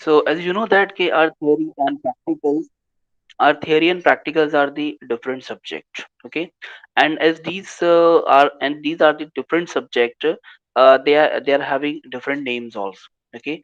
So as you know that our theory and practicals are the different subject. Okay, and as these are the different subject, they are having different names also. Okay,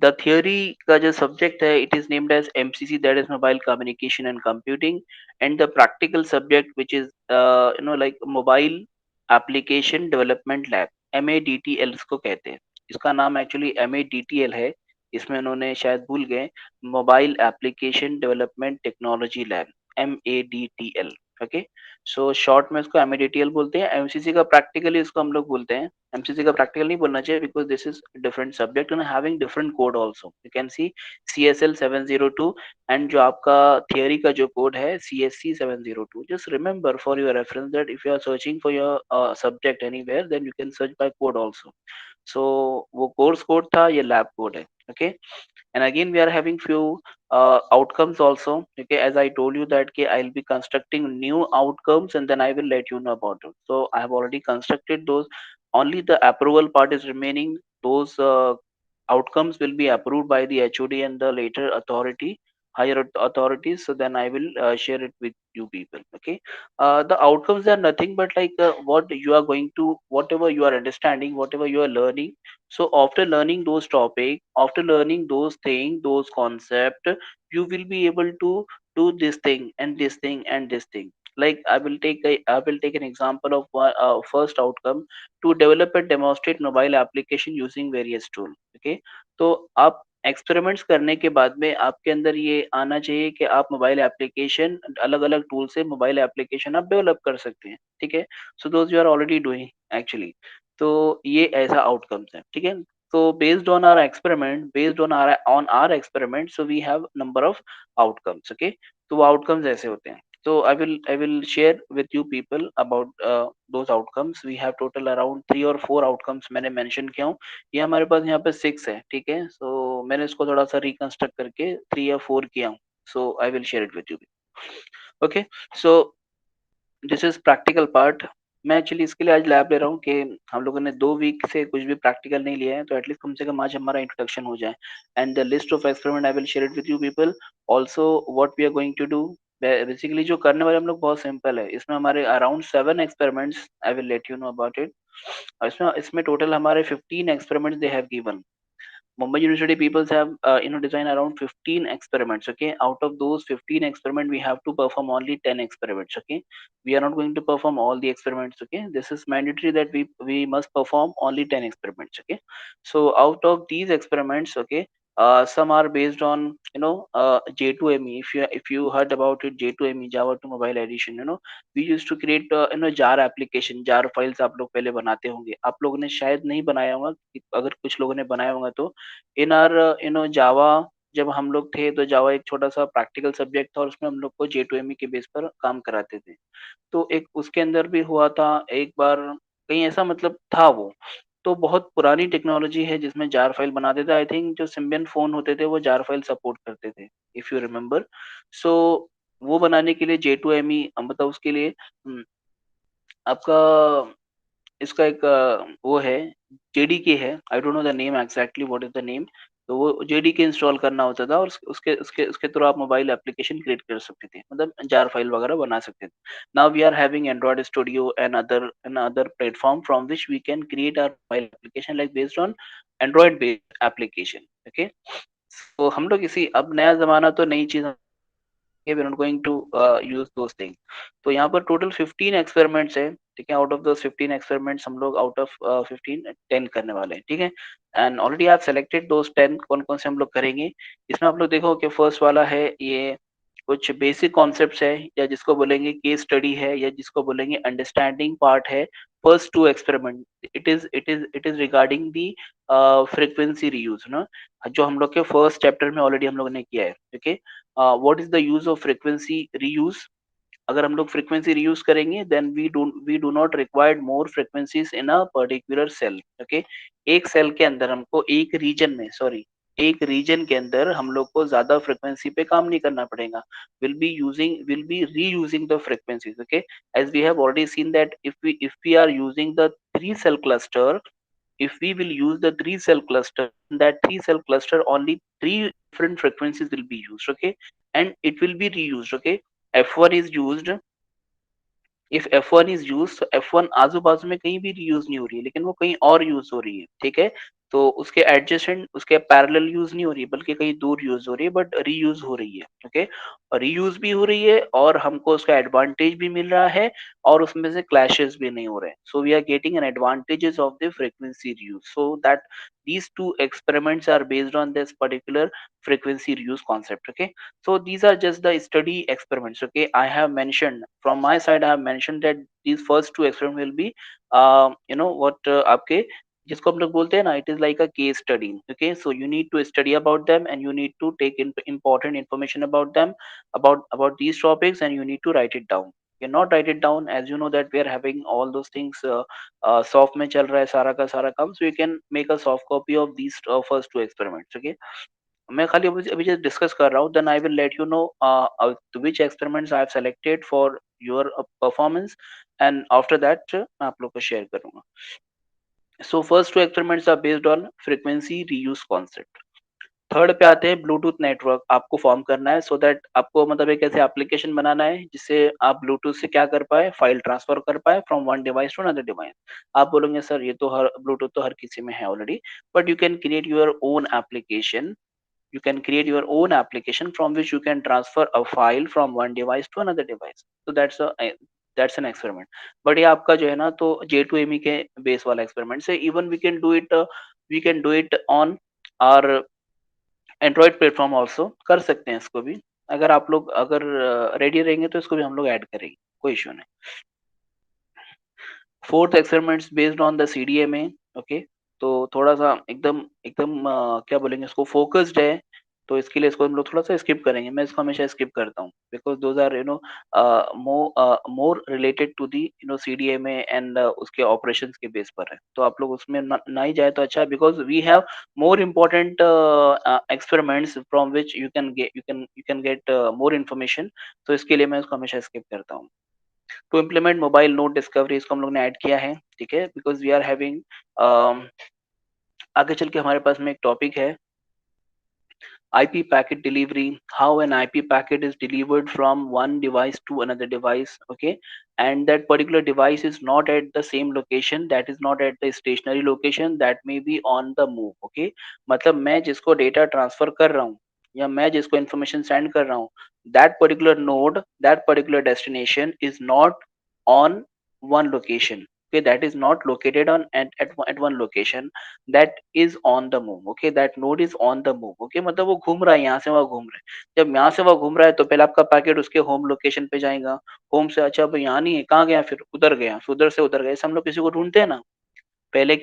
the theory का जो subject है, it is named as MCC, that is mobile communication and computing. And the practical subject, which is like mobile application development lab, MADTL इसको कहते हैं। इसका नाम actually MADTL है, इसमें उन्होंने शायद भूल गए, mobile application development technology lab, MADTL। Okay, so short में इसको MADTL बोलते हैं। एमसीसी का प्रैक्टिकली इसको हम लोग बोलते हैं, एमसीसी का प्रैक्टिकल नहीं बोलना चाहिए because this is different subject and having different code also. You can see CSL 702, and जो आपका थियरी का जो कोड है CSC 702। Just remember for your reference that if you are searching for your subject anywhere, then you can search by code also. So वो course code था, ये lab code है। Okay, and again we are having few outcomes also. Okay, as I told you that okay, I'll be constructing new outcomes and then I will let you know about it. So I have already constructed those, only the approval part is remaining. Those outcomes will be approved by the HOD and the later authority, higher authorities. So then I will share it with you people. Okay, the outcomes are nothing but like what you are going to, whatever you are understanding, whatever you are learning. So after learning those topic, after learning those thing, those concept, you will be able to do this thing and this thing and this thing. Like I will take an example of first outcome, to develop and demonstrate mobile application using various tool. Okay, तो आप experiments करने के बाद में आपके अंदर ये आना चाहिए कि आप मोबाइल एप्लीकेशन अलग अलग टूल से मोबाइल एप्लीकेशन आप डेवलप कर सकते हैं। ठीक है, so those you are already doing actually. तो ये ऐसा आउटकम्स है। ठीक है, so based on our experiment, so we have number of outcomes। okay, तो वो outcomes ऐसे होते हैं। so I will share with you people about those outcomes। we have total around 3 or 4 outcomes मैंने mention किया हूँ। ये हमारे पास यहाँ पे 6 है। ठीक है, so मैंने इसको थोड़ा सा reconstruct करके 3 या 4 किया हूँ। so I will share it with you। okay, so this is practical part. मैं एक्चुअली इसके लिए आज लैब ले रहा हूँ कि हम लोगों ने 2 वीक से कुछ भी प्रैक्टिकल नहीं लिया है, तो एटलीस्ट कम से कम आज हमारा इंट्रोडक्शन हो जाए। And the list of experiment I will share it with you people. Also what we are going to do, basically जो करने वाले हम लोग बहुत सिंपल है। इसमें हमारे around 7 experiments, I will let you no about it. इसमें इसमें टोटल हमारे 15 experiments they have given. Mumbai University people have designed around 15 experiments. Okay, out of those 15 experiments, we have to perform only 10 experiments. Okay, we are not going to perform all the experiments. Okay, this is mandatory that we must perform only 10 experiments. Okay, so out of these experiments, okay, some are based on J2ME. If you heard about it, J2ME, Java to Mobile Edition. We used to create jar application, jar files आप लोग पहले बनाते होंगे। आप लोगों ने शायद नहीं बनाया होगा, अगर कुछ लोगों ने बनाया होगा तो इन आर जावा, जब हम लोग थे तो जावा एक छोटा सा प्रैक्टिकल सब्जेक्ट था और उसमें हम लोग को J2ME के बेस पर काम कराते थे। तो एक उसके अंदर भी हुआ था एक बार, कहीं ऐसा मतलब था वो। तो बहुत पुरानी टेक्नोलॉजी है जिसमें जार फाइल बनाते थे। आई थिंक जो सिम्बियन फोन होते थे वो जार फाइल सपोर्ट करते थे, इफ यू रिमेम्बर। सो वो बनाने के लिए J2ME, मतलब उसके लिए आपका इसका एक वो है, जेडीके है। I don't know the name exactly what is the name. तो वो जेडीके इंस्टॉल करना होता था और उसके उसके उसके थ्रू आप मोबाइल एप्लीकेशन क्रिएट कर सकते थे, मतलब जार फाइल वगैरह बना सकते थे। Now we are having Android studio and other platform from which we can create our mobile application like based on Android based application. Okay, तो हम लोग इसी, अब नया जमाना तो नई चीज, we are not going to use those things। तो यहाँ पर टोटल 15 एक्सपेरिमेंट्स है। ठीक है, आउट ऑफ दोस 15 एक्सपेरिमेंट्स हम लोग आउट ऑफ 15 10 करने वाले हैं। ठीक है, एंड ऑलरेडी आप सेलेक्टेड दोस 10 कौन कौन से हम लोग करेंगे। इसमें आप लोग देखो कि फर्स्ट वाला है ये कुछ बेसिक कॉन्सेप्ट्स है, या जिसको बोलेंगे केस स्टडी है, या जिसको बोलेंगे अंडरस्टैंडिंग पार्ट है। First 2 experiment, it is regarding the frequency reuse ना, जो हम लोग के फर्स्ट चैप्टर में ऑलरेडी हम लोग ने किया है। Okay, what is the use of frequency reuse. अगर हम लोग फ्रीक्वेंसी रीयूज करेंगे then we do not required more frequencies in a particular cell. Okay, एक सेल के अंदर हमको एक रीजन के अंदर हम लोग को ज्यादा फ्रीक्वेंसी पे काम नहीं करना पड़ेगा। Will be reusing the frequencies. Okay, as we have already seen that if we are using the 3 cell cluster, if we will use the three cell cluster, that three cell cluster only three different frequencies will be used, okay, and it will be reused, okay. F1 is used, if F1 is use, तो F1 आजू बाजू में कहीं भी use नहीं हो रही है, लेकिन वो कहीं और यूज हो रही है, ठीक है। तो उसके एडजेसेंट, उसके पैरेलल यूज नहीं हो रही है, बल्कि कहीं दूर यूज हो रही है, बट रीयूज हो रही है, ओके। और रीयूज भी हो रही है और हमको उसका एडवांटेज भी मिल रहा है, और उसमें से क्लैशेस भी नहीं हो रहे हैं। So we are getting an advantages of the frequency reuse, so that these two experiments are based on this particular frequency reuse concept, okay. So these are just the study experiments, okay. I have mentioned from my side, I have mentioned that these first two experiments will be you know what, आपके जिसको हम लोग बोलते हैं ना, it is like a case study, okay. So you need to study about them and you need to take important information about them, about these topics, and you need to write it down. You cannot write it down, as you know that we are having all those things soft में चल रहा है सारा का सारा काम, so you can make a soft copy of these first two experiments, okay. मैं खाली अभी अभी जस्ट डिस्कस कर रहा हूँ, then I will let you know which experiments I have selected for your performance, and after that मैं आप लोग को शेयर करूंगा। So first two experiments are based on frequency reuse concept। Third पे आते हैं ब्लूटूथ नेटवर्क आपको form करना है, सो दैट आपको मतलब एक ऐसे एप्लीकेशन बनाना है जिससे आप ब्लूटूथ से क्या कर पाए, फाइल ट्रांसफर कर पाए from one device to another device. आप बोलोगे सर ये तो हर ब्लूटूथ तो हर किसी में है already, but you can create your own application, you can create your own application from which you can transfer a file from one device to another device, so that's an experiment। but ये आपका जो है ना, तो J2ME के base वाला experiment से, even we can do it on our Android platform also, कर सकते हैं इसको भी। अगर आप लोग अगर रेडी रहेंगे तो इसको भी हम लोग ऐड करेंगे, कोई इश्यू नहीं। Fourth experiments based on the CDMA, okay. तो थोड़ा सा एकदम एकदम क्या बोलेंगे इसको, फोकस्ड है, तो इसके लिए इसको हम लोग थोड़ा सा स्किप करेंगे, मैं इसको हमेशा स्किप करता हूँ, because those are more related to the CDMA and उसके ऑपरेशंस के बेस पर है, तो आप लोग उसमें ना ही जाए तो अच्छा है, because we have more important experiments from which you can get more information. तो इसके लिए मैं इसको हमेशा स्किप करता हूँ। To implement mobile node discovery, इसको हम लोग ने ऐड किया है, ठीक है, बिकॉज वी आर हैविंग आगे चल के हमारे पास में एक टॉपिक है IP packet delivery, how an IP packet is delivered from one device to another device, okay, and that particular device is not at the same location, that is not at the stationary location, that may be on the move, okay। मतलब मैं जिसको data transfer कर रहा हूँ या मैं जिसको information send कर रहा हूँ, that particular node, that particular destination is not on one location, okay, that is not located on at one location, that is on the move, okay, that node is on the move, okay। मतलब वो घूम रहा है, यहाँ से वहाँ घूम रहा है। जब यहाँ से वहाँ घूम रहा है तो पहले आपका पैकेट उसके होम लोकेशन पे जाएगा, होम से अच्छा अब यहाँ नहीं है, कहाँ गया, फिर उधर गया, फिर उधर से उधर गया, ऐसे हम लोग किसी को ढूंढते हैं ना। पहले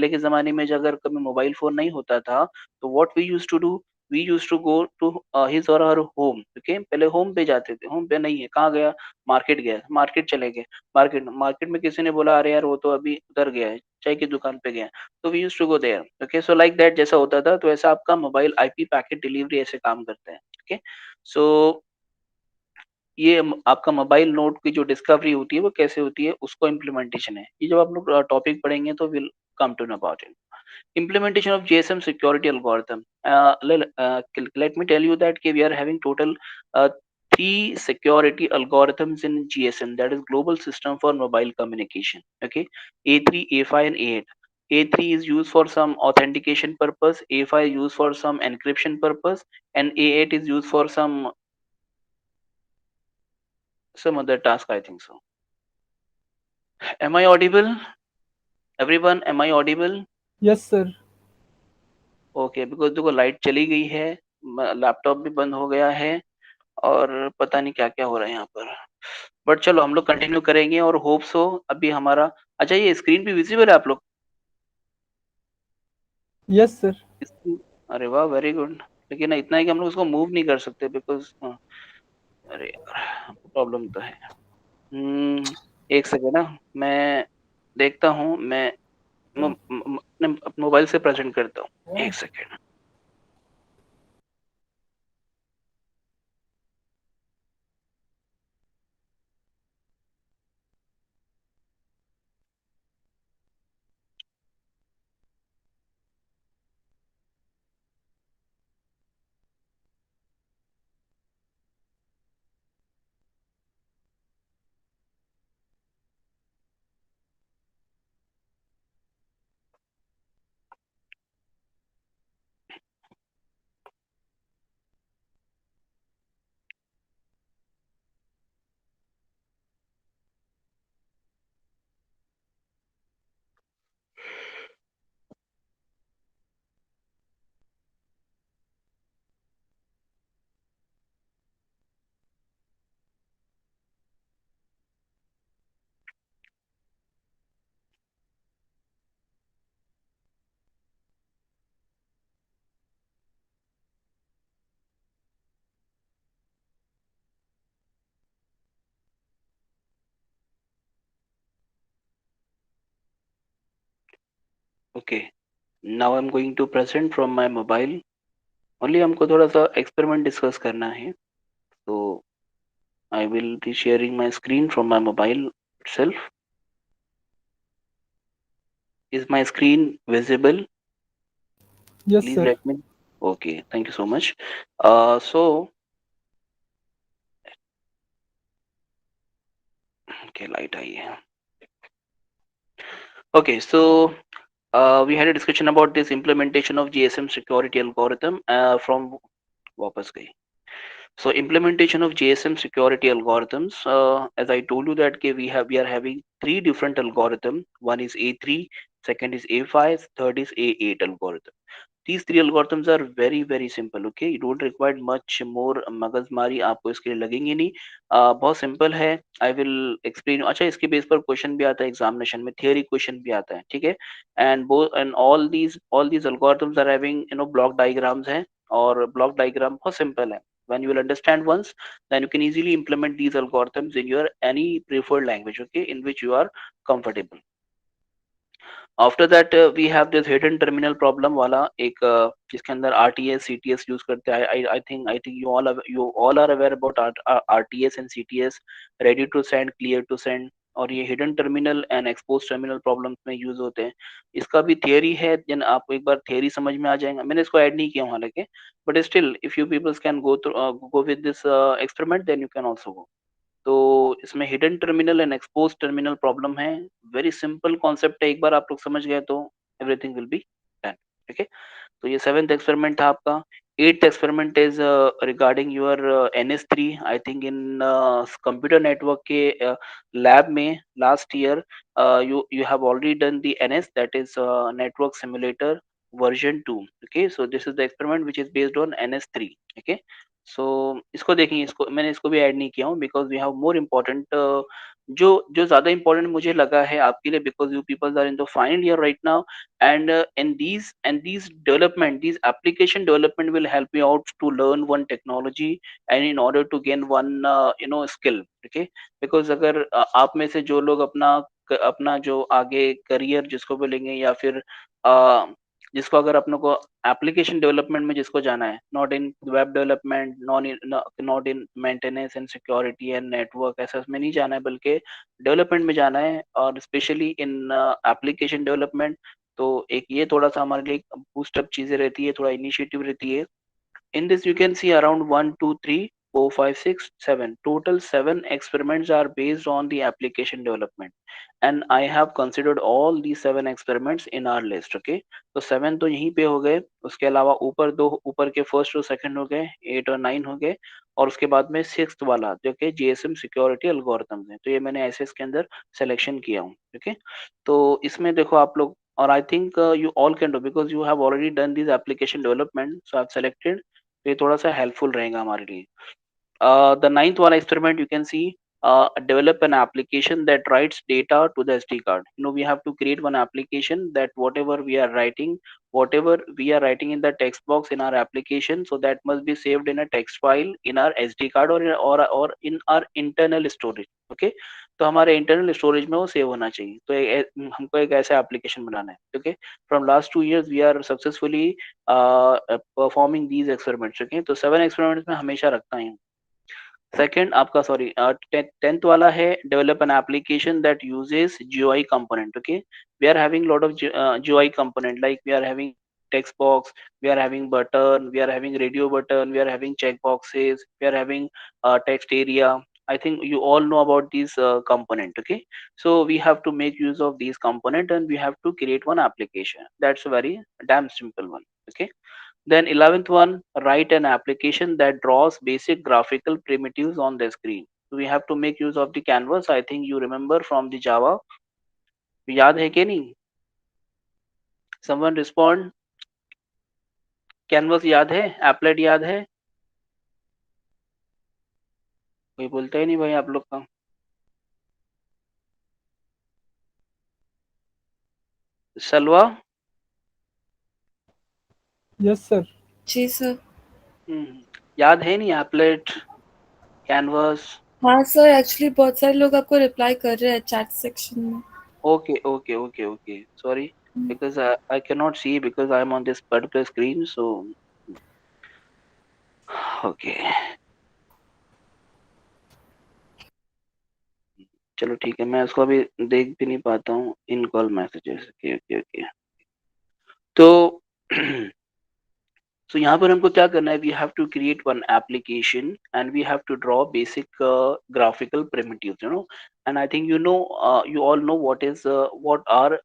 के ज़माने में जब अगर कभी मोबाइल फ़ोन नहीं होता था, तो what we used to do, we used to go to his or her home, okay. पहले होम पे जाते थे, होम पे नहीं है, कहाँ गया, मार्केट गया, मार्केट चले गए, मार्केट मार्केट में किसी ने बोला अरे यार वो तो अभी उधर गया है, चाय की दुकान पे गया है, तो we used to go there, okay. So like that जैसा होता था, तो ऐसा आपका मोबाइल आईपी पैकेट डिलीवरी ऐसे काम करता है, ओके। सो ये आपका मोबाइल नोट की जो डिस्कवरी होती है वो कैसे होती है, उसको इम्प्लीमेंटेशन है। ये जब आप लोग टॉपिक पढ़ेंगे तो will come to know about it. Implementation of GSM security algorithm. Let me tell you that we are having total uh, three security algorithms in GSM, that is Global System for Mobile Communication. Okay, A3, A5, and A8. A3 is used for some authentication purpose, A5 is used for some encryption purpose, and A8 is used for some other task. I think so. Am I audible? Everyone, am I audible? Yes, sir. Okay, because देखो light चली गई है, म laptop भी बंद हो गया है और पता नहीं क्या-क्या हो रहा है यहाँ पर। बट चलो हम लोग कंटिन्यू करेंगे और होप सो अभी हमारा अच्छा ये स्क्रीन पे विज़िबल है आप लोग? Yes, sir. स्क्रीन अरे वाह! Very good. लेकिन इतना है कि हम लोग उसको मूव नहीं कर सकते बिकॉज़ अरे यार! प्रॉब्लम तो है। एक सेकंड ना, मैं देखता हूँ, मैं अपने मोबाइल से प्रेज़ेंट करता हूँ। एक second. Okay, now I am going to present from my mobile. Only हमको थोड़ा सा एक्सपेरिमेंट डिस्कस करना है, तो I will be sharing my screen from my mobile itself. Is my screen visible? Yes, Please sir. let me. Okay, thank you so much. So okay, light आई है. Okay, so we had a discussion about this implementation of GSM security algorithm from वापस गई. So implementation of GSM security algorithms, as I told you that we are having three different algorithm. One is A3, second is A5, third is A8 algorithm. These three algorithms are very very simple. Okay, you don't require much more मगजमारी आपको इसके लिए लगेंगे नहीं. बहुत simple है. I will explain. अच्छा, इसके base पर क्वेश्चन भी आता है एग्जामिनेशन में, थियरी क्वेश्चन भी आता है, ठीक है. And all these algorithms are having block diagrams हैं, और ब्लॉक डायग्राम बहुत सिंपल है. When you will understand once, then you can easily implement these algorithms in your any preferred language, okay, in which you are comfortable. After that we have this hidden terminal problem वाला एक, जिसके अंदर RTS CTS use करते हैं. I think you all are aware about RTS and CTS, ready to send, clear to send. और ये hidden terminal and expose terminal problems में use होते हैं. इसका भी थियरी है, जिन आपको एक बार थियरी समझ में आ जाएगा. मैंने इसको ऐड नहीं किया हूं हालांकि, but still if you peoples can go with this experiment, then you can also go. तो इसमें hidden terminal and expose terminal problem है. वेरी सिंपल कॉन्सेप्ट है, एक बार आप लोग समझ गए तो एवरीथिंग विल बी डन. ठीक है. तो ये सेवेंथ एक्सपेरिमेंट था आपका. Eighth experiment is regarding your NS3. I think in computer network के लैब में last year you have already done the NS, that is network simulator version 2. Okay, so this is the experiment which is based on NS3. Okay, सो इसको देखेंगे. इसको मैंने इसको भी add नहीं किया हूँ because we have more important, जो जो ज्यादा इम्पोर्टेंट मुझे लगा है आपके लिए, because you peoples are in the final year right now. And these development, these application development will help you out to learn one technology and in order to gain one skill. Okay, because अगर आप में से जो लोग अपना जो आगे career जिसको बोलेंगे, या फिर जिसको अगर अपनों को एप्लीकेशन डेवलपमेंट में जिसको जाना है, not in web development, not in maintenance and security and network, ऐसा में नहीं जाना है, बल्कि डेवलपमेंट में जाना है, और स्पेशली इन एप्लीकेशन डेवलपमेंट. तो एक ये थोड़ा सा हमारे लिए बूस्टअप चीजें रहती है, थोड़ा इनिशिएटिव रहती है. In this, you can see around 1, 2, 3, 4, 5, 6, 7. Total 7 experiments are based on the application development. And I have considered all these 7 experiments in our list. Okay. तो 7 तो यहीं पे हो गए. उसके अलावा ऊपर दो, ऊपर के फर्स्ट और सेकंड हो गए, 8 और 9 हो गए. और उसके बाद में सिक्स्थ वाला जो कि जीएसएम सिक्योरिटी एल्गोरिथम्स है, तो ये मैंने ऐसे इसके अंदर सिलेक्शन किया हूँ. ओके. तो इसमें देखो आप लोग, और आई think you all can do because you have already done this application development, so I have selected. तो ये थोड़ा सा हेल्पफुल रहेगा हमारे लिए. The ninth one experiment, you can see, develop an application that writes data to the SD card. We have to create one application that whatever we are writing in the text box in our application, so that must be saved in a text file in our SD card, or in our internal storage. Okay, तो हमारे internal storage में वो save होना चाहिए. तो हमको एक ऐसा एप्लीकेशन बनाना है. Okay. From last 2 years we are successfully performing these experiments. Okay, तो 7 एक्सपेरिमेंट्स में हमेशा रखता हूँ. सेकंड आपका, सॉरी, टेंथ वाला है, develop an application that uses GUI component. Okay, we are having lot of GUI component, like we are having text box, we are having button, we are having radio button, we are having check boxes, we are having text area. I think you all know about these component. Okay, so we have to make use of these component and we have to create one application. That's a very damn simple one. Okay. Then 11th one, write an application that draws basic graphical primitives on the screen. So we have to make use of the canvas. I think you remember from the Java. याद है कि नहीं? Someone respond. Canvas याद है? Applet याद है? कोई बोलता ही नहीं भाई आप लोग का. सलवा. Yes, sir. जी सर. याद है नहीं? Applet, Canvas. हाँ सर, एक्चुअली बहुत सारे लोग आपको रिप्लाई कर रहे हैं चैट सेक्शन में. Okay okay okay okay, sorry. because I cannot see because I'm on this particular screen. So okay, चलो ठीक है, मैं इसको अभी देख भी नहीं पाता हूँ इन call messages. Okay okay okay. तो So यहाँ पर हमको क्या करना है, we have to create one application and we have to draw basic graphical primitives, you know. And I think you know, you all know what are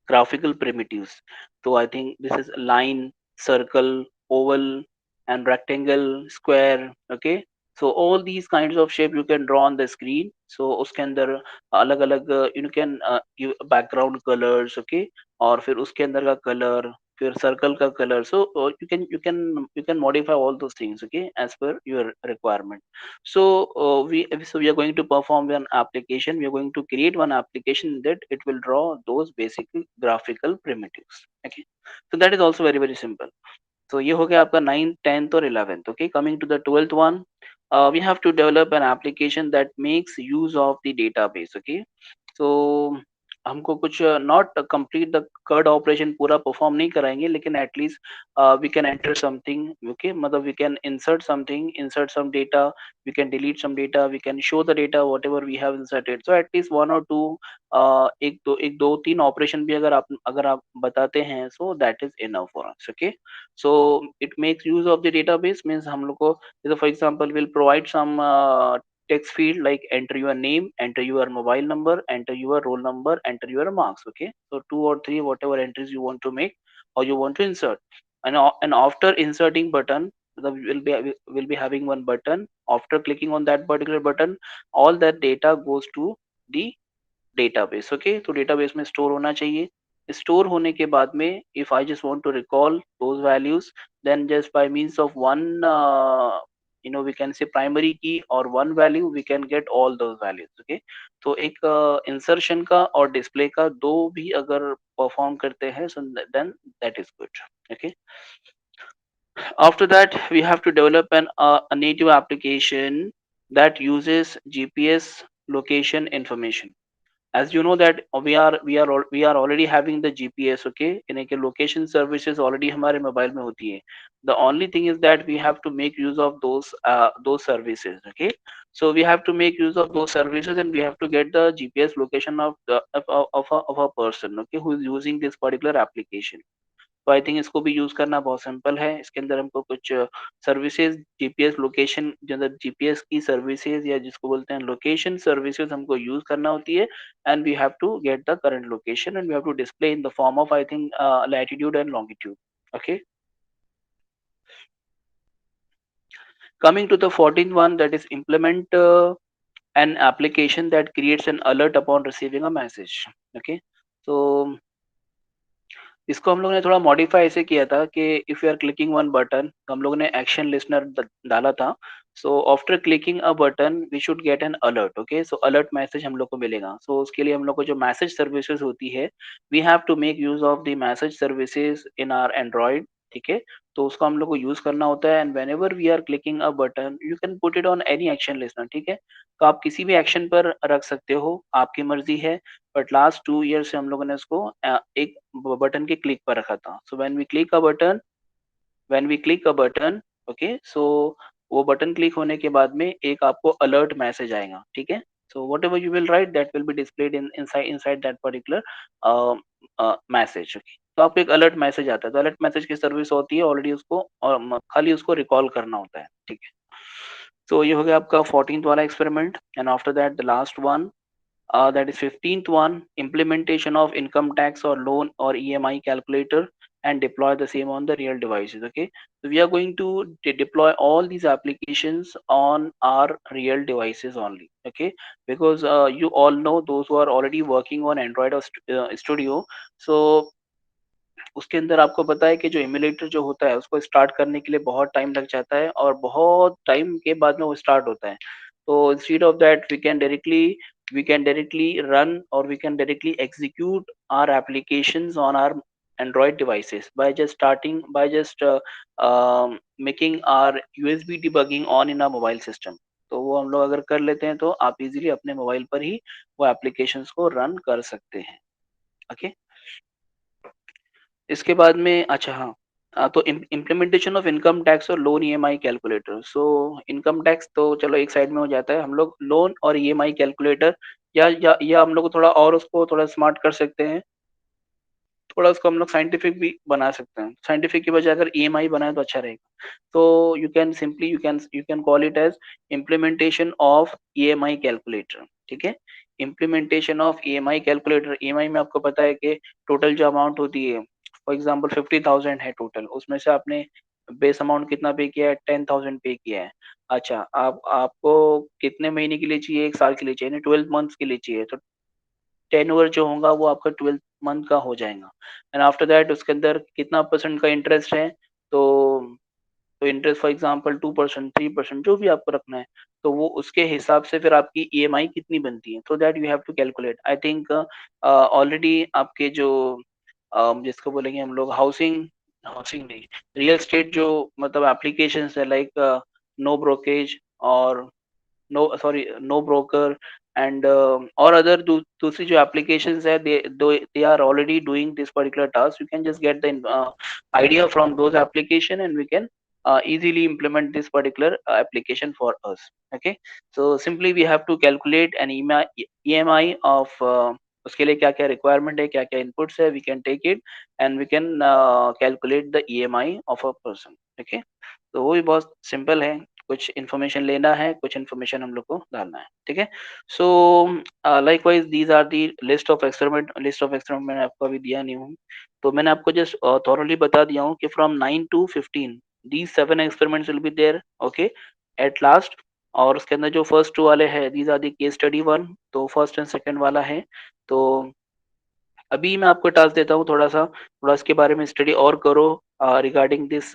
graphical primitives. So I think this is line, circle, oval, and rectangle, square. Okay, so all these kinds of shape you can draw on the screen. So उसके अंदर अलग अलग you can give background colors. Okay, और फिर उसके अंदर का colour, फिर सर्कल का colour, so you can modify all those things, okay, as per your requirement. So we are going to perform one application, we are going to create one application that it will draw those basic graphical primitives. Okay, so that is also very very simple. So ये हो गया आपका 9th 10th और 11th. Okay, coming to the 12th one, we have to develop an application that makes use of the database. Okay, so हमको कुछ not complete the CRUD operation पूरा perform नहीं कराएंगे, लेकिन at least we can enter something. Okay, मतलब we can insert something, insert some data, we can delete some data, we can show the data whatever we have inserted. So at least one or two, एक दो तीन operation भी अगर आप बताते हैं, so that is enough for us. Okay, so it makes use of the database means हम लोग को, जैसे for example will provide some text field like enter your name, enter your mobile number, enter your roll number, enter your marks. Okay, so two or three whatever entries you want to make or you want to insert, and after inserting button, will be having one button. After clicking on that particular button, all that data goes to the database. Okay, तो database में store होना चाहिए. Store होने के बाद में if I just want to recall those values, then just by means of one, we can say primary key or one value, we can get all those values. Okay, तो एक insertion का और display का दो भी अगर perform करते हैं, so then that is good. Okay, after that we have to develop a native application that uses GPS location information. As you know that we are already having the GPS. Okay, यानी कि location services already हमारे mobile में होती है. The only thing is that we have to make use of those services. Okay, so we have to make use of those services and we have to get the GPS location of a person, okay, who is using this particular application. तो I think इसको भी use करना बहुत simple है. इसके अंदर हमको कुछ सर्विसेज, जीपीएस लोकेशन, मतलब जीपीएस की सर्विसेज या जिसको बोलते हैं लोकेशन सर्विसेज हमको यूज करना होती है. And we have to get the current location and we have to display in the form of I think latitude and longitude. Okay, coming to the 14th one, that is implement an application that creates an alert upon receiving a message. Okay, so इसको हम लोगों ने थोड़ा modify ऐसे किया था कि if you are clicking one button, हम लोगों ने एक्शन लिसनर डाला था. So after clicking a button we should get an alert. Okay, so alert message हम लोग को मिलेगा. सो उसके लिए हम लोग को जो मैसेज सर्विसेज होती है, we have to make use of the message services in our Android. ठीक है, तो उसको हम लोग को यूज करना होता है. And whenever we are clicking a button, you can put it on any action listener. ठीक है, तो आप किसी भी एक्शन पर रख सकते हो, आपकी मर्जी है. बट लास्ट 2 ईयर से हम लोगों ने उसको एक बटन के क्लिक पर रखा था. So when we click a button, okay, so वो बटन क्लिक होने के बाद में एक आपको अलर्ट मैसेज आएगा. ठीक है, so what ever you will write that will be displayed inside that particular message. Okay, तो आपको एक अलर्ट मैसेज आता है. तो अलर्ट मैसेज की सर्विस होती है ऑलरेडी, उसको और खाली उसको रिकॉल करना होता है. ठीक है, तो ये हो गया आपका 14th वाला experiment. And after that the last one, that is 15th one, implementation of income tax or loan or EMI calculator and deploy the same on the real devices. Okay, so we are going to deploy all these applications on our real devices only. Okay, because you all know those who are already working on Android or Studio. So उसके अंदर आपको पता है कि जो emulator जो होता है उसको स्टार्ट करने के लिए बहुत टाइम लग जाता है और बहुत टाइम के बाद में वो स्टार्ट होता है. तो instead of that we can directly run or we can directly execute our applications on our Android devices by just making our USB debugging on in our mobile system. तो वो हम लोग अगर कर लेते हैं तो आप इजीली अपने मोबाइल पर ही वो एप्लीकेशंस को रन कर सकते हैं. ओके, इसके बाद में अच्छा हाँ, तो इम्प्लीमेंटेशन ऑफ इनकम टैक्स और loan EMI calculator. So income tax तो चलो एक साइड में हो जाता है, हम लोग लोन और ईएमआई कैलकुलेटर या हम लोग थोड़ा और उसको थोड़ा स्मार्ट कर सकते हैं, थोड़ा उसको हम लोग साइंटिफिक भी बना सकते हैं। साइंटिफिक की बजाय अगर ईएमआई बनाए तो अच्छा रहेगा। तो you can call it as implementation of EMI calculator. ठीक है, implementation of EMI calculator. EMI में आपको पता है कि टोटल जो अमाउंट होती है, फॉर एग्जांपल 50,000 है टोटल, उसमें से आपने बेस अमाउंट कितना पे किया है, 10,000 पे किया है। अच्छा, आप आपको कितने महीने के लिए चाहिए, एक साल के लिए चाहिए, 12 मंथ्स के लिए चाहिए, तो टेन ओवर जो होगा वो आपका 12 मंथ का हो जाएगा। एंड आफ्टर दैट उसके अंदर कितना परसेंट का इंटरेस्ट है, तो इंटरेस्ट फॉर एग्जांपल 2%, 3%, जो भी आपको रखना है, तो वो उसके हिसाब से फिर आपकी ईएमआई कितनी बनती है, so that you have to calculate. I think already आपके जो जिसको बोलेंगे हम लोग हाउसिंग, हाउसिंग नहीं, रियल एस्टेट जो मतलब एप्लीकेशन है, like no brokerage or no broker and और अदर दूसरी जो applications है, they are already doing this particular task. You can just get the idea from those application and we can easily implement this particular application for us. Okay, so simply we have to calculate an EMI of उसके लिए क्या क्या requirement है, क्या क्या inputs है, we can take it and we can calculate the EMI of a person. Okay, तो वो भी बहुत सिंपल है, कुछ इन्फॉर्मेशन लेना है, कुछ इन्फॉर्मेशन हम लोग को डालना है। ठीक है, so likewise these are the list of experiment. List of experiment मैंने आपको अभी दिया नहीं हूँ, तो मैंने आपको जस्ट थॉरली बता दिया हूँ कि from 9 to 15 these 7 experiments will be there. Okay, at last. और उसके अंदर जो फर्स्ट टू वाले हैं, these are the case study one, तो फर्स्ट एंड सेकंड वाला है। तो अभी मैं आपको टास्क देता हूँ, थोड़ा इसके बारे में स्टडी और करो regarding this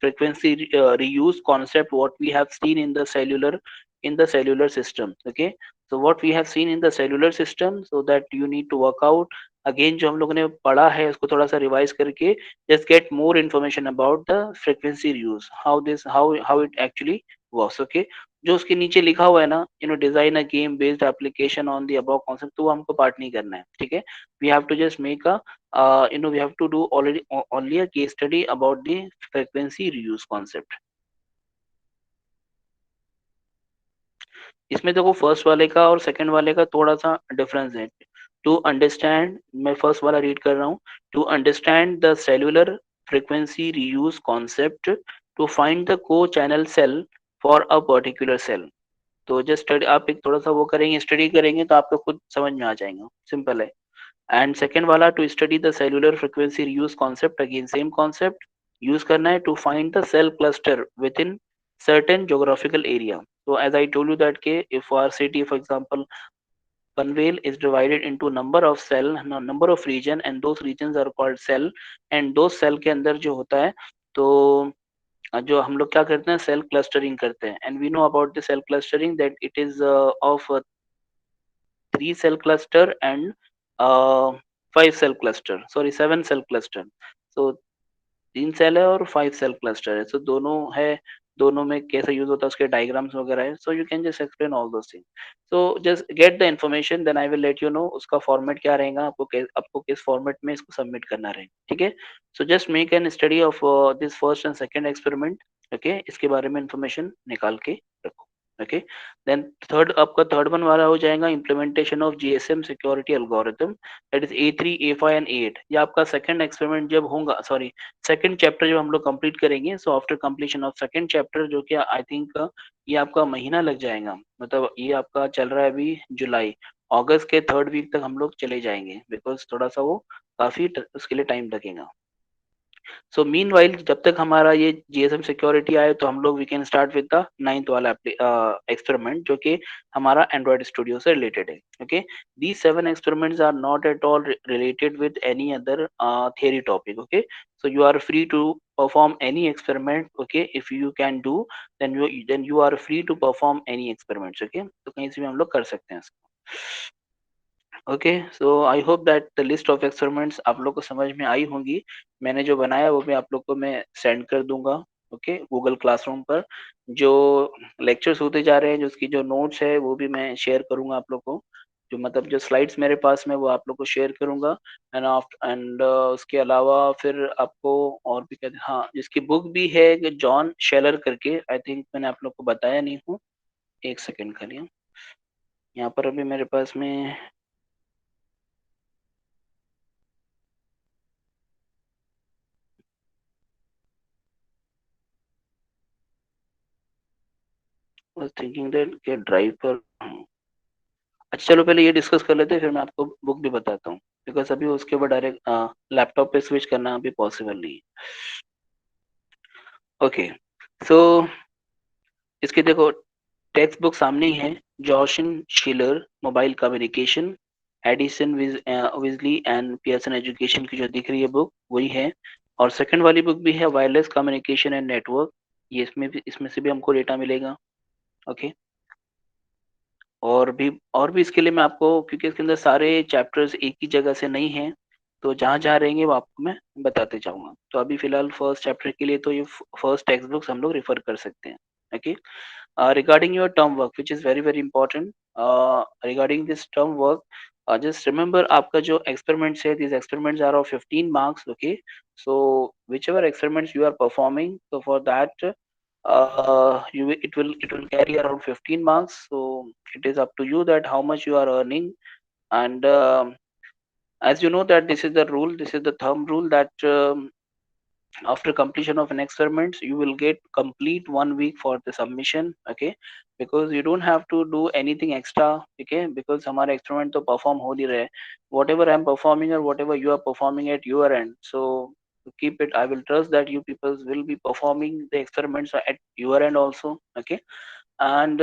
frequency reuse concept what we have seen in the cellular system. Okay, so what we have seen in the cellular system, so that you need to work out again जो हम लोगों ने पढ़ा है उसको थोड़ा सा revise करके just get more information about the frequency reuse, how it actually works. Okay, जो उसके नीचे लिखा हुआ है ना, design a game based application on the above concept, तो वो हमको पार्ट नहीं करना है। ठीक है, we have to just make a we have to do already only a case study about the frequency reuse concept. इसमें देखो फर्स्ट वाले का और सेकंड वाले का थोड़ा सा डिफरेंस है। टू अंडरस्टैंड, मैं फर्स्ट वाला रीड कर रहा हूँ। To understand the cellular frequency reuse concept, to find the co channel cell for a particular cell. तो जस्ट आप एक थोड़ा सा वो करेंगे, स्टडी करेंगे तो आपको खुद समझ में आ जाएगा, सिंपल है। एंड सेकेंड वाला to study the cellular frequency reuse concept, again same concept use करना है to find the cell cluster within certain geographical area. So as I told you that if our city, for example, Panvel is divided into number of cell, number of region, and those regions are called cell, and those cell के अंदर जो होता है, तो जो हम लोग क्या करते हैं, सेल क्लस्टरिंग करते हैं। And we know about the cell clustering that it is of 3 cell cluster and 5 cell cluster, sorry 7 cell cluster। so 3 cell है और 5 सेल क्लस्टर है, सो दोनों है, दोनों में कैसे यूज होता है उसके डायग्राम्स वगैरह है। So you can just explain all those thing, so just get the information, then I will let you know उसका फॉर्मेट क्या रहेगा, आपको किस फॉर्मेट में इसको सबमिट करना रहेगा। ठीक है, so just make an study of this first and second experiment. Okay, इसके बारे में इंफॉर्मेशन निकाल के रखो। ओके, देन थर्ड, आपका थर्ड वन वाला हो जाएगा implementation of GSM security algorithm, that is A3, A5 and A8। ये आपका सेकंड एक्सपेरिमेंट जब होगा, सॉरी सेकंड चैप्टर जब हम लोग कंप्लीट करेंगे, so after completion of second chapter, जो कि आई थिंक ये आपका महीना लग जाएगा, मतलब ये आपका चल रहा है अभी जुलाई, अगस्त के थर्ड वीक तक हम लोग चले जाएंगे, बिकॉज थोड़ा सा वो काफी उसके लिए टाइम लगेगा। सो मीनवाइल जब तक हमारा ये जीएसएम सिक्योरिटी आए, तो हम लोग we can start with the ninth वाला एक्सपेरिमेंट, जो कि हमारा एंड्रॉइड स्टूडियो से रिलेटेड है। Okay, these 7 experiments are not at all related with any other theory topic. Okay, so you are free to perform any experiment. Okay, if you can do, then you are free to perform any experiments. Okay, तो कहीं से भी हम लोग कर सकते हैं इसको। Okay, so I hope that the list of experiments आप लोग को समझ में आई होंगी। मैंने जो बनाया वो भी आप लोग को मैं सेंड कर दूंगा। ओके, गूगल क्लासरूम पर जो लेक्चर्स होते जा रहे हैं, जो उसकी जो नोट्स है वो भी मैं शेयर करूंगा आप लोग को। जो मतलब जो स्लाइड्स मेरे पास में वो आप लोग को शेयर करूंगा। एंड उसके अलावा फिर आपको और भी कहते, हाँ, जिसकी बुक भी है जॉन शेलर करके, आई थिंक मैंने आप लोग को बताया नहीं हूँ। एक सेकंड खाली, यहाँ पर अभी मेरे पास में वाज थिंकिंग दैट के ड्राइव पर। अच्छा चलो पहले ये डिस्कस कर लेते हैं, फिर मैं आपको बुक भी बताता हूँ, बिकॉज अभी उसके ऊपर डायरेक्ट लैपटॉप पे स्विच करना अभी पॉसिबल नहीं है। ओके, सो इसके देखो टेक्स्ट बुक सामने ही है। जॉशन शिलर मोबाइल कम्युनिकेशन, एडिसन विजली एंड पियर्सन एजुकेशन की जो दिख रही है बुक वही है। और सेकंड वाली बुक भी है, वायरलेस कम्युनिकेशन एंड नेटवर्क। ये इसमें से भी हमको डेटा मिलेगा। ओके, और भी इसके लिए मैं आपको, क्योंकि इसके अंदर सारे चैप्टर्स एक ही जगह से नहीं हैं, तो जहाँ जहाँ रहेंगे वो आपको मैं बताते जाऊंगा। तो अभी फिलहाल फर्स्ट चैप्टर के लिए तो ये फर्स्ट टेक्स्ट बुक्स हम लोग रेफर कर सकते हैं। Okay, regarding your term work which is very very important, regarding this term work, just remember आपका जो experiments है, these experiments are of 15 marks. Okay, so whichever experiments you are performing, so for that it will carry around 15 marks. So it is up to you that how much you are earning. And as you know that this is the rule, this is the thumb rule, that after completion of an experiment you will get complete 1 week for the submission. Okay, because you don't have to do anything extra. Okay, because हमारा experiment तो perform हो नहीं रहा है, whatever I'm performing or whatever you are performing at your end, so to keep it, I will trust that you people will be performing the experiments at your end also. Okay, and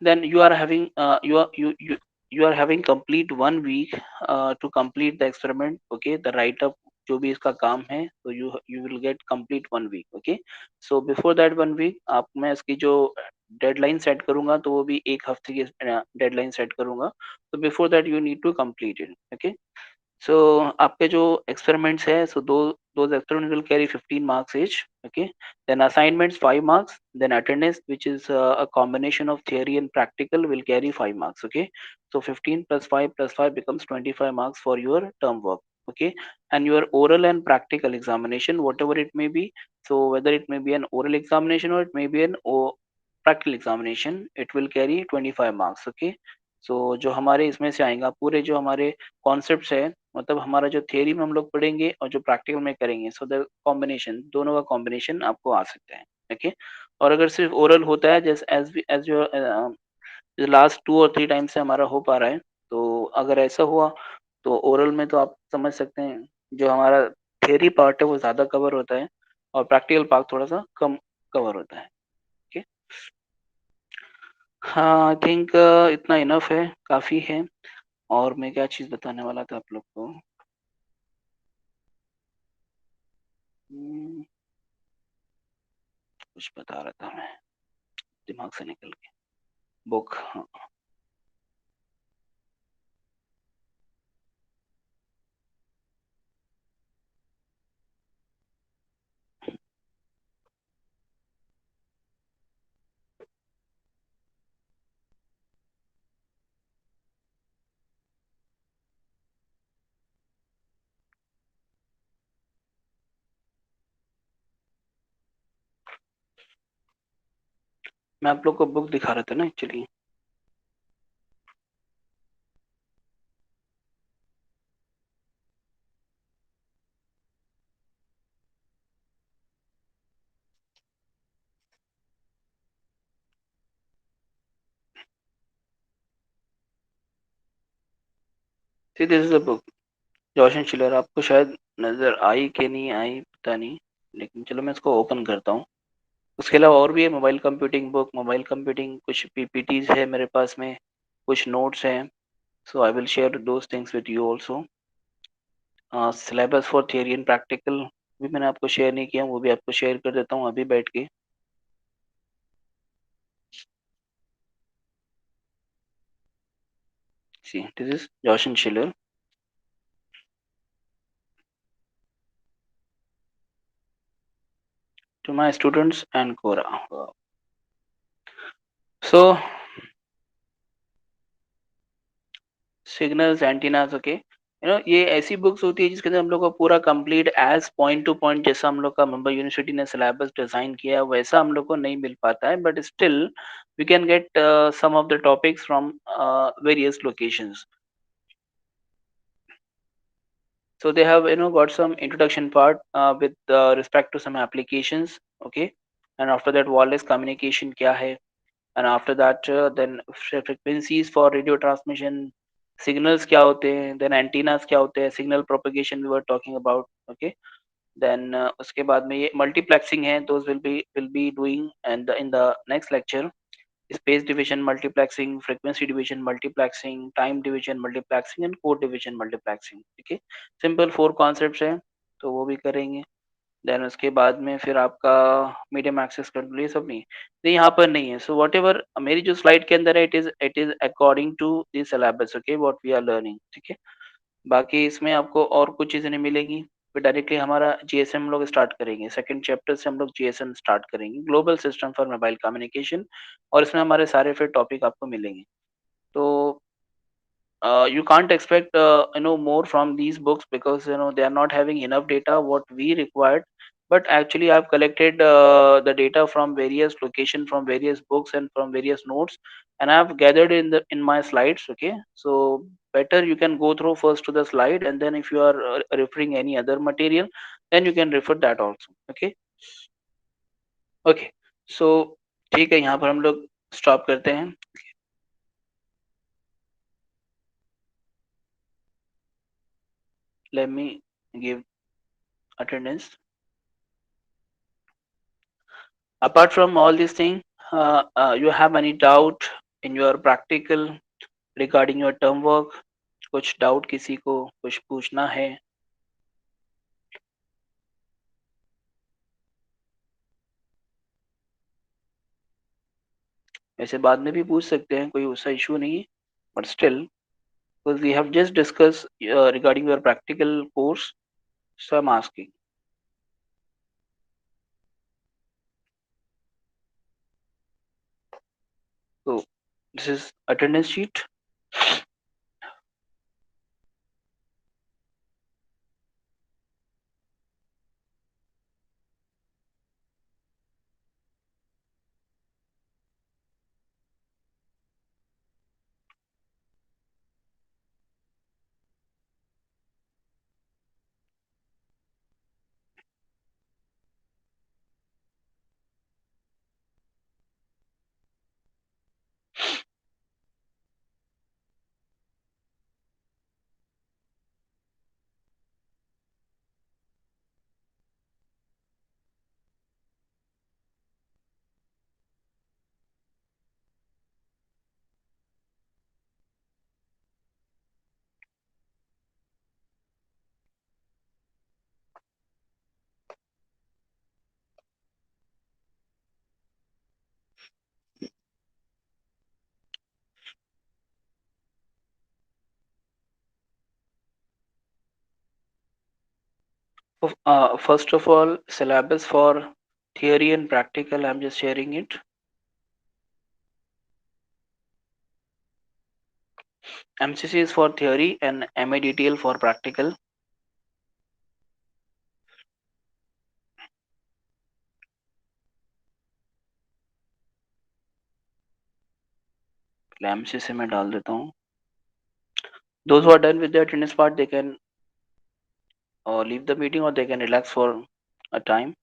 then you are having you are having complete 1 week to complete the experiment. Okay, the write up जो भी इसका काम है, तो you will get complete 1 week. Okay, so before that 1 week आप, मैं इसकी जो डेडलाइन सेट करूंगा तो वो भी एक हफ्ते की डेडलाइन सेट करूंगा। तो before that you need to complete it. Okay, so आपके जो experiments है, so those experiments will carry 15 marks each. Okay, then assignments 5 marks, then attendance, which is a combination of theory and practical, will carry 5 marks. Okay, so 15 plus 5 plus 5 becomes 25 marks for your term work. Okay, and your oral and practical examination, whatever it may be, so whether it may be an oral examination or it may be an practical examination, it will carry 25 marks. Okay, so जो हमारे इसमें से आएगा पूरे जो हमारे concepts है, मतलब हमारा जो थियरी में हम लोग पढ़ेंगे और जो प्रैक्टिकल में करेंगे, सो द कॉम्बिनेशन, दोनों का कॉम्बिनेशन आपको आ सकता है। ओके, और अगर सिर्फ ओरल होता है, जैसे एज जो लास्ट 2 और 3 टाइम से हमारा हो पा रहा है, तो अगर ऐसा हुआ तो ओरल में तो आप समझ सकते हैं जो हमारा थियरी पार्ट है वो ज़्यादा कवर होता है और प्रैक्टिकल पार्ट थोड़ा सा कम कवर होता है। ओके, हाँ, आई थिंक इतना इनफ है, काफ़ी है। और मैं क्या चीज़ बताने वाला था आप लोग को। हम्म, कुछ बता रहा था मैं, दिमाग से निकल गया। बुक, हाँ, मैं आप लोग को बुक दिखा रहा था ना actually. See this is a book, Jochen Schiller. आपको शायद नज़र आई कि नहीं आई पता नहीं, लेकिन चलो मैं इसको ओपन करता हूँ। उसके अलावा और भी है, mobile computing book, mobile computing, कुछ पीपीटीज है मेरे पास में, कुछ नोट्स हैं। So I will share those things with you also. Syllabus for theory and practical भी मैंने आपको शेयर नहीं किया, वो भी आपको शेयर कर देता हूँ अभी बैठ के। See this is Jochen Schiller to my students and Quora. So signals antennas, okay. ये ऐसी बुक्स होती है जिसके अंदर हम लोग को पूरा complete as point to point, जैसा हम लोग का मुंबई यूनिवर्सिटी ने सिलेबस डिजाइन किया है वैसा हम लोग को नहीं मिल पाता है, but still we can get some of the topics from various locations. So they have got some introduction part with respect to some applications, okay, and after that wireless communication kya hai, and after that then frequencies for radio transmission, signals kya hote hain, then antennas kya hote hain, signal propagation we were talking about, okay. Then uske baad mein ye multiplexing hai, those will be doing and in the next lecture. Space division multiplexing, frequency division multiplexing, time division multiplexing and code division multiplexing, ठीक है. Simple four concepts हैं, तो वो भी करेंगे. Then उसके बाद में फिर आपका मीडियम एक्सेस कंट्रोल, ये सब नहीं नहीं यहाँ पर नहीं है. सो वॉट एवर मेरी जो स्लाइड के अंदर है, it is according to this syllabus, okay, what we are learning, ठीक है. बाकी इसमें आपको और कुछ चीज़ें नहीं मिलेगी. फिर डायरेक्टली हमारा जीएसएम हम लोग स्टार्ट करेंगे, सेकंड चैप्टर से हम लोग जीएसएम स्टार्ट करेंगे, global system for mobile communication. और इसमें हमारे सारे फिर टॉपिक आपको मिलेंगे. तो you can't expect more from these books, because they are not having enough data what we required. But actually I've collected the data from various location, from various books and from various notes, and I've gathered in my slides, okay. So better you can go through first to the slide, and then if you are referring any other material, then you can refer that also, okay. Okay, so ठीक है, यहाँ पर हम लोग stop करते हैं. Let me give attendance. Apart from all these things, you have any doubt in your practical regarding your term work? कुछ doubt किसी को कुछ पूछना है? वैसे बाद में भी पूछ सकते हैं, कोई उसका इशू नहीं है, but still because we have just discussed regarding your practical course, so I'm asking. So this is attendance sheet. First of all, syllabus for theory and practical, I'm just sharing it. MCC is for theory and MADTL for practical. MCC में डाल देता हूँ. Those who are done with the attendance part, they can leave the meeting or they can relax for a time.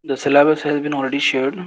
The syllabus has been already shared.